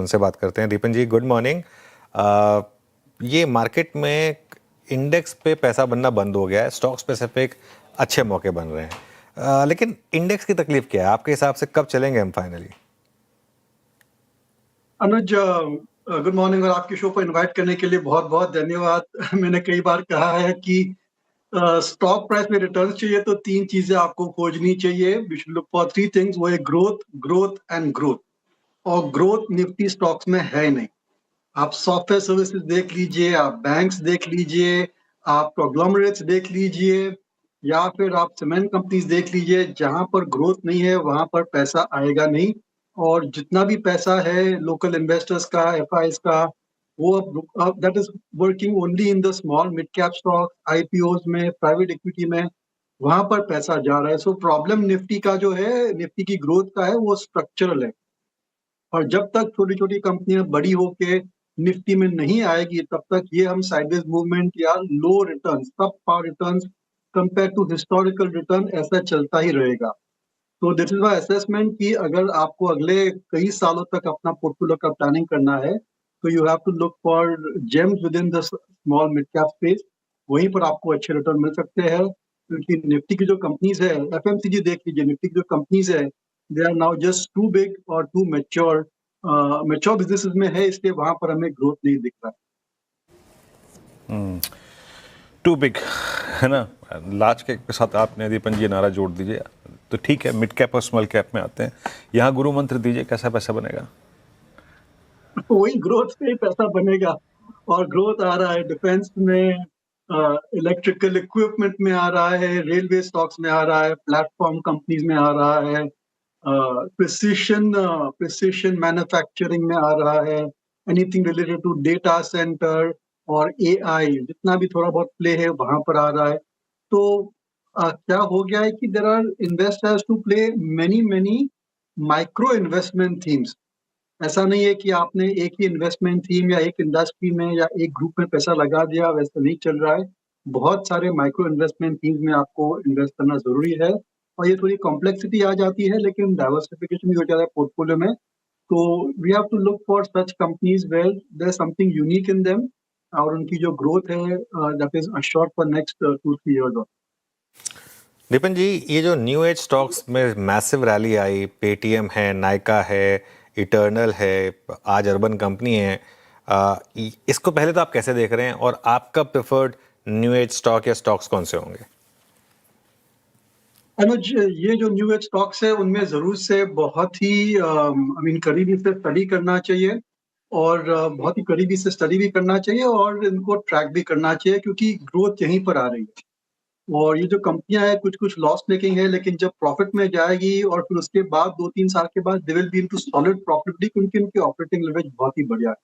उनसे बात करते हैं। दीपन जी, गुड मॉर्निंग। ये मार्केट में इंडेक्स पे पैसा बनना बंद हो गया है, स्टॉक स्पेसिफिक अच्छे मौके बन रहे हैं, लेकिन इंडेक्स की तकलीफ क्या है आपके हिसाब से? कब चलेंगे हम फाइनली? अनुज, गुड मॉर्निंग और आपके शो पर इनवाइट करने के लिए बहुत बहुत धन्यवाद। मैंने कई बार कहा है कि स्टॉक प्राइस में रिटर्न चाहिए तो तीन चीजें आपको खोजनी चाहिए। We should look for three things. वो है ग्रोथ, ग्रोथ एंड ग्रोथ। और ग्रोथ निफ्टी स्टॉक्स में है नहीं। आप सॉफ्टवेयर सर्विसेज देख लीजिए, आप बैंक्स देख लीजिए, आप कॉन्ग्लोमरेट्स देख लीजिए, या फिर आप सीमेंट कंपनीज देख लीजिए। जहां पर ग्रोथ नहीं है वहां पर पैसा आएगा नहीं। और जितना भी पैसा है लोकल इन्वेस्टर्स का, एफआईज का, वो अब that is working only in the small mid cap stock, IPOs में, प्राइवेट इक्विटी में। वहां पर पैसा जा रहा है। सो प्रॉब्लम निफ्टी का जो है, निफ्टी की ग्रोथ का है, वो स्ट्रक्चरल है। और जब तक छोटी छोटी कंपनियां बड़ी होके निफ्टी में नहीं आएगी तब तक ये हम साइडवेज मूवमेंट या low return, subpar return compare to historical return, ऐसा चलता ही रहेगा। तो दिस इज माय असेसमेंट कि अगर आपको अगले कई सालों तक अपना पोर्टफोलियो का प्लानिंग करना है तो you have to look for gems within the small mid cap space. वहीं पर आपको अच्छे रिटर्न मिल सकते हैं, क्योंकि निफ्टी की जो कंपनीज है, एफएमसीजी देख लीजिए, निफ्टी की जो कंपनीज है, they are now just too big और टू मैच्योर। मैच्योर बिजनेसेस में है, इसलिए वहां पर हमें ग्रोथ नहीं दिख रहा। टू बिग है ना। लार्ज कैप के साथ आपने दीपन जी नारा जोड़ दीजिए तो ठीक है। मिड कैप और स्मॉल कैप में आते हैं। यहाँ गुरु मंत्र दीजिए, कैसा पैसा बनेगा? वही ग्रोथ से ही पैसा बनेगा। और ग्रोथ आ रहा है डिफेंस में, इलेक्ट्रिकल इक्विपमेंट में आ रहा है, रेलवे स्टॉक्स में आ रहा है, प्लेटफॉर्म कंपनीज में आ रहा है, प्रिसिशन मैन्युफैक्चरिंग में आ रहा है, anything related to data center और एआई, जितना भी थोड़ा बहुत प्ले है वहां पर आ रहा है। तो क्या हो गया है कि there are investors to play many many micro investment themes. ऐसा नहीं है कि आपने एक ही इन्वेस्टमेंट थीम या एक इंडस्ट्री में या एक ग्रुप में पैसा लगा दिया, वैसा नहीं चल रहा है। बहुत सारे माइक्रो इन्वेस्टमेंट थीम्स में आपको इन्वेस्ट करना जरूरी है। और ये थोड़ी कॉम्प्लेक्सिटी आ जाती है, लेकिन डाइवर्सिफिकेशन भी हो जाता है पोर्टफोलियो में। तो we have to look for such companies where there is something unique in them, और उनकी जो ग्रोथ है that is assured for next 2-3 years. Deepan ji, ये जो न्यू एज स्टॉक्स में मैसिव रैली आई, पेटीएम है, नायका है, इटर्नल है, आज अर्बन कंपनी है, इसको पहले तो आप कैसे देख रहे हैं और आपका प्रेफर्ड न्यू एज स्टॉक या स्टॉक्स कौन से होंगे? अनुज, ये जो न्यू एज स्टॉक्स है उनमें जरूर से बहुत ही करीबी से स्टडी करना चाहिए। और बहुत ही करीबी से स्टडी भी करना चाहिए और इनको ट्रैक भी करना चाहिए, क्योंकि ग्रोथ यहीं पर आ रही है। और ये जो कंपनियां हैं कुछ कुछ लॉस मेकिंग है, लेकिन जब प्रॉफिट में जाएगी और फिर उसके बाद 2-3 साल के बाद they will be into solid profitability, क्योंकि उनकी ऑपरेटिंग लेवरेज बहुत ही बढ़िया है।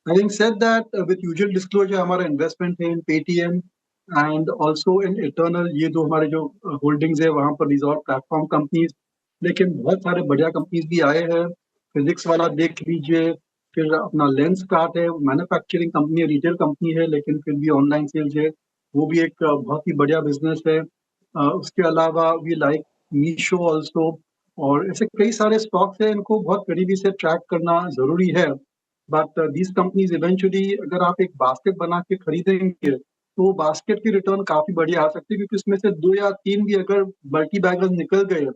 Having said that, with usual disclosure, हमारा इन्वेस्टमेंट है in Paytm and also in Eternal. ये दो हमारे जो होल्डिंग्स है वहां पर रिजॉर्ट प्लेटफॉर्म कंपनीज। लेकिन बहुत सारे बढ़िया कंपनीज भी आए हैं। फिजिक्स वाला देख लीजिए, फिर अपना लेंस कार्ट है, मैन्युफैक्चरिंग कंपनी है, रिटेल कंपनी है, लेकिन फिर भी ऑनलाइन सेल्स है, वो भी एक बहुत ही बढ़िया बिजनेस है। उसके अलावा वी लाइक मीशो ऑल्सो। और ऐसे कई सारे स्टॉक्स हैं, इनको बहुत करीबी से ट्रैक करना जरूरी है। बट दीज कंपनीज इवेंचुअली, अगर आप एक बास्केट बना के खरीदेंगे तो बास्केट की रिटर्न काफी बढ़िया आ सकती है, क्योंकि उसमें से 2 या 3 भी अगर मल्टी बैगर्स निकल गए,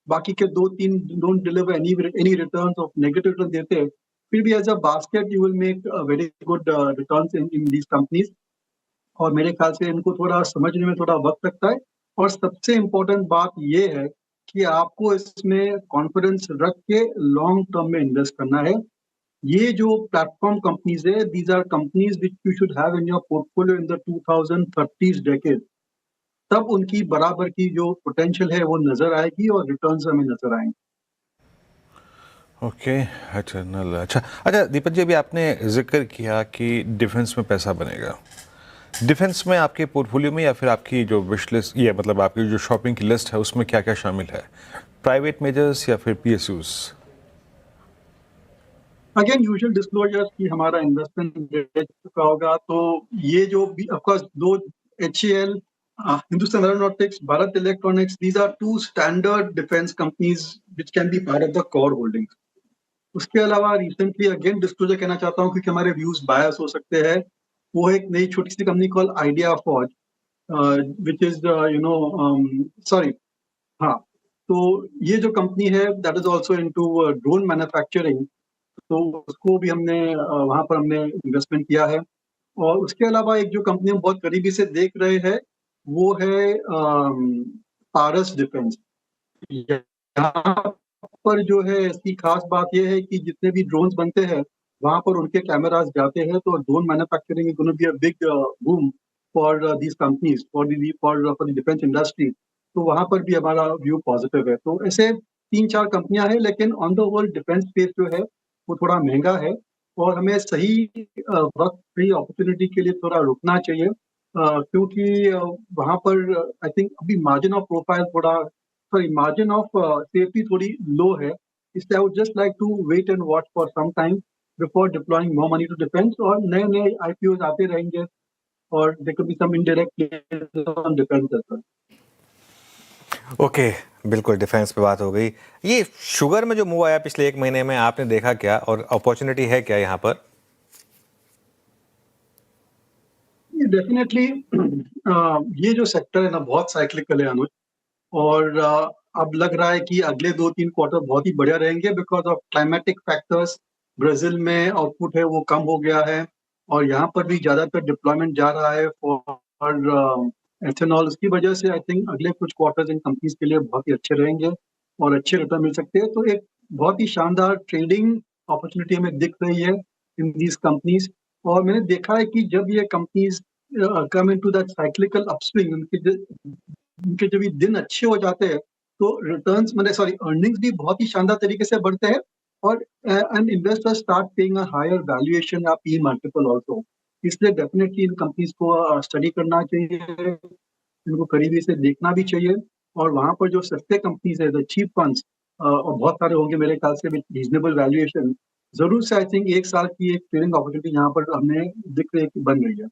बाकी के 2-3 don't deliver any return of negative return देते हैं, फिर भी as a basket you will make very good returns in these companies. और मेरे ख्याल से इनको थोड़ा समझने में थोड़ा वक्त लगता है। और सबसे इम्पोर्टेंट बात ये है कि आपको इसमें कॉन्फिडेंस रख के लॉन्ग टर्म में इन्वेस्ट करना है। ये जो प्लेटफॉर्म कंपनीज है, these are companies which you should have in your portfolio in the 2030s decade. तब उनकी बराबर की जो पोटेंशियल है वो नजर आएगी और रिटर्न्स हमें नजर आएंगे। Okay, eternal. अच्छा अच्छा दीपक जी, अभी आपने जिक्र किया कि डिफेंस में पैसा बनेगा। डिफेंस में आपके पोर्टफोलियो में या फिर आपकी जो विश लिस्ट, ये मतलब आपकी जो शॉपिंग की लिस्ट है, उसमें क्या क्या शामिल है? प्राइवेट मेजर्स या फिर पीएसयूज? अगेन यूजुअल डिस्क्लोजर्स की हमारा इन्वेस्टमेंट रह चुका होगा। तो ये जो भी ऑफकोर्स दो, HAL, Hindustan aeronautics, Bharat electronics, these are two standard defence companies which can be part of the core holdings. उसके अलावा रिसेंटली अगेन डिस्क्लोजर कहना चाहता हूँ क्योंकि हमारे व्यूज बायस हो सकते हैं। वो एक नई छोटी सी company call idea forge, which is sorry, हाँ, तो ये जो कंपनी है that is also into drone manufacturing, तो उसको भी हमने वहाँ पर हमने इन्वेस्टमेंट किया है। और उसके अलावा एक जो कंपनी हम बहुत करीबी से देख रहे हैं वो है पारस डिफेंस। यहाँ पर जो है इसकी खास बात ये है कि जितने भी ड्रोन्स बनते हैं वहाँ पर उनके कैमरास जाते हैं, तो drone manufacturing is gonna be a big boom for these companies, for the defence industry. तो वहाँ पर भी हमारा व्यू पॉजिटिव है। तो ऐसे 3-4 कंपनियां हैं, लेकिन on the whole defence space जो है वो थोड़ा महंगा है और हमें सही वक्त, सही अपॉर्चुनिटी के लिए थोड़ा रुकना चाहिए, क्योंकि वहाँ पर आई थिंक अभी मार्जिन ऑफ प्रोफाइल थोड़ा, सॉरी, मार्जिन ऑफ सेफ्टी थोड़ी लो है। इसलिए I would just like to wait and watch for some time before deploying more money to defence. और नए नए आईपीओज आते रहेंगे और there could be some indirect plays on defence as well. Okay, बिल्कुल डिफेंस पे बात हो गई। ये शुगर में जो मूव आया पिछले 1 महीने में, आपने देखा क्या और अपॉर्चुनिटी है क्या यहाँ पर? डेफिनेटली ये जो सेक्टर है ना बहुत साइक्लिकल है अनुज, और अब लग रहा है कि अगले 2-3 क्वार्टर बहुत ही बढ़िया रहेंगे because of climatic factors. Brazil में आउटपुट है वो कम हो गया है और यहाँ पर भी ज़्यादातर डिप्लॉयमेंट जा रहा है फॉर एथेनॉल। उसकी वजह से आई थिंक अगले कुछ क्वार्टर्स इन कंपनीज के लिए बहुत ही अच्छे रहेंगे और अच्छे रिटर्न मिल सकते हैं। तो एक बहुत ही शानदार ट्रेडिंग अपॉर्चुनिटी हमें दिख रही है इन दीज कंपनीज। और मैंने देखा है कि जब ये companies come into that cyclical upswing, उनके जब ये दिन अच्छे हो जाते हैं तो रिटर्न्स, मतलब सॉरी, अर्निंग्स भी बहुत ही शानदार तरीके से बढ़ते हैं और and investors start paying a higher valuation या पी मल्टीपल आल्सो। इसलिए डेफिनेटली इन कंपनीज को स्टडी करना चाहिए, इनको करीबी से देखना भी चाहिए। और वहाँ पर जो सस्ते कंपनीज है, द चीप फंड्स, और बहुत सारे होंगे मेरे ख्याल से विद रीजनेबल वैल्यूएशन, जरूर से आई थिंक 1 साल की एक ट्रेडिंग अपॉर्चुनिटी यहाँ पर हमें दिख रही है कि बन रही है।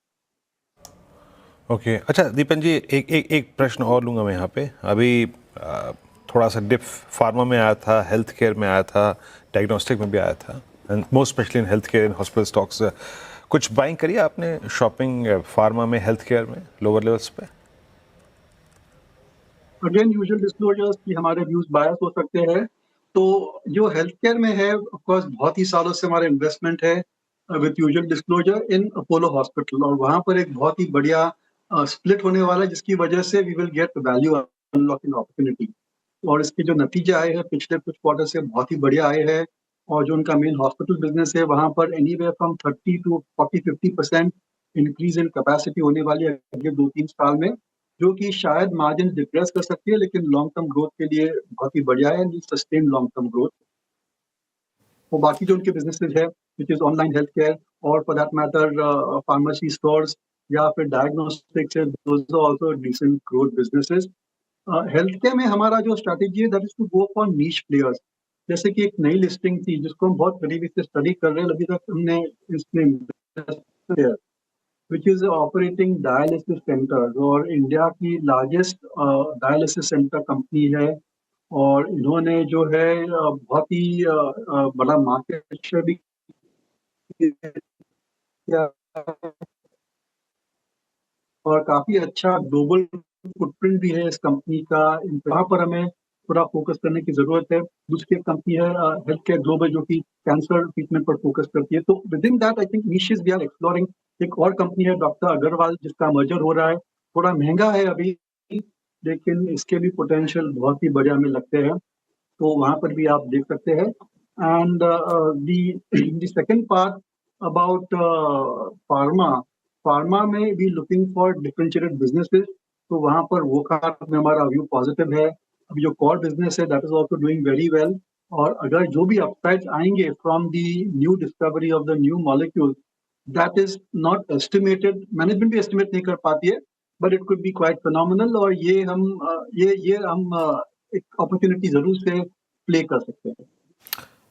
ओके, अच्छा दीपन जी, एक एक एक प्रश्न और लूँगा मैं यहाँ पे। अभी थोड़ा सा डिप फार्मा में आया था, हेल्थ केयर में आया था, डायग्नोस्टिक में भी आया था, and most specially in health care, in hospital stocks. कुछ बाइंग करिए आपने शॉपिंग फार्मा में, हेल्थ केयर में, लोअर लेवल्स पे? अगेन यूजुअल डिस्क्लोजर्स कि हमारे व्यूज बायस हो सकते हैं। तो जो हेल्थ केयर में है, ऑफ कोर्स बहुत ही सालों से हमारा इन्वेस्टमेंट है with usual disclosure in Apollo hospital, और वहाँ पर एक बहुत ही बढ़िया स्प्लिट होने वाला है जिसकी वजह से we will get value unlocking opportunity. और इसके जो नतीजे आए हैं पिछले कुछ क्वार्टर से बहुत ही बढ़िया आए हैं। और जो उनका मेन हॉस्पिटल बिजनेस है वहाँ पर anywhere from 30 to 40-50% increase in capacity होने वाली है अगले 2-3 साल में, जो कि शायद मार्जिन डिप्रेस कर सकती है, लेकिन लॉन्ग टर्म ग्रोथ के लिए बहुत ही बढ़िया है, सस्टेन लॉन्ग टर्म ग्रोथ। और बाकी जो उनके बिजनेसेस है which is online health care और for that matter pharmacy stores या फिर डायग्नोस्टिक्स है, those are also decent growth businesses. Health care में हमारा जो स्ट्रैटेजी है that is to go for niche players. जैसे कि एक नई लिस्टिंग थी जिसको हम बहुत करीबी से स्टडी कर रहे हैं, अभी तक हमने इसमें which is operating dialysis centers, और इंडिया की लार्जेस्ट डायलिसिस सेंटर कंपनी है। और इन्होंने जो है बहुत ही बड़ा मार्केट शेयर भी किया और काफी अच्छा ग्लोबल फुटप्रिंट भी है इस कंपनी का। वहाँ पर हमें थोड़ा फोकस करने की जरूरत है। दूसरी एक कंपनी है हेल्थ केयर ग्लोबल जो कि कैंसर ट्रीटमेंट पर फोकस करती है। तो within that I think niches we are exploring. एक और कंपनी है डॉक्टर अग्रवाल जिसका मर्जर हो रहा है, थोड़ा महंगा है अभी, लेकिन इसके भी पोटेंशियल बहुत ही बढ़िया हमें लगते हैं, तो वहाँ पर भी आप देख सकते हैं। And the second part about pharma, pharma में भी लुकिंग फॉर डिफरेंशिएटेड बिजनेसेस, तो वहाँ पर वो खास में हमारा व्यू पॉजिटिव है। अभी जो कॉर बिजनेस है that is also doing very well. और अगर जो भी अपसाइड्स आएंगे from the new discovery of the new molecule, that is not estimated, management भी एस्टिमेट नहीं कर पाती है, but it could be quite phenomenal. और ये हम एक अपॉर्चुनिटी जरूर से प्ले कर सकते हैं।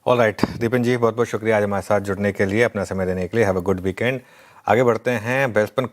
ऑल राइट दीपन जी, बहुत बहुत शुक्रिया आज हमारे साथ जुड़ने के लिए, अपना समय देने के लिए। Have a good weekend. आगे बढ़ते हैं। बेल्सपन